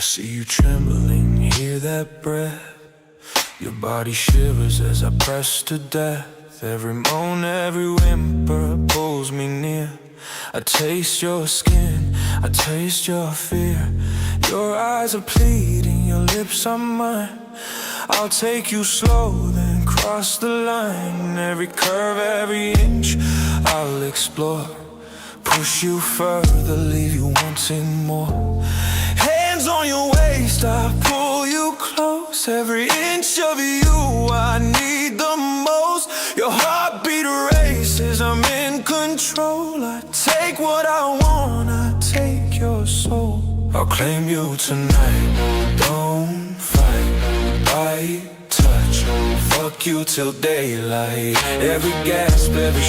I see you trembling, hear that breath. Your body shivers as I press to death. Every moan, every whimper pulls me near. I taste your skin, I taste your fear. Your eyes are pleading, your lips are mine. I'll take you slow, then cross the line. Every curve, every inch, I'll explore. Push you further, leave you wanting more. Hands on your waist, I pull you close. Every inch of you I need the most. Your heartbeat races, I'm in control. I take what I want, I take your soul. I'll claim you tonight, don't fight, bite, touch. Fuck you till daylight, every gasp, every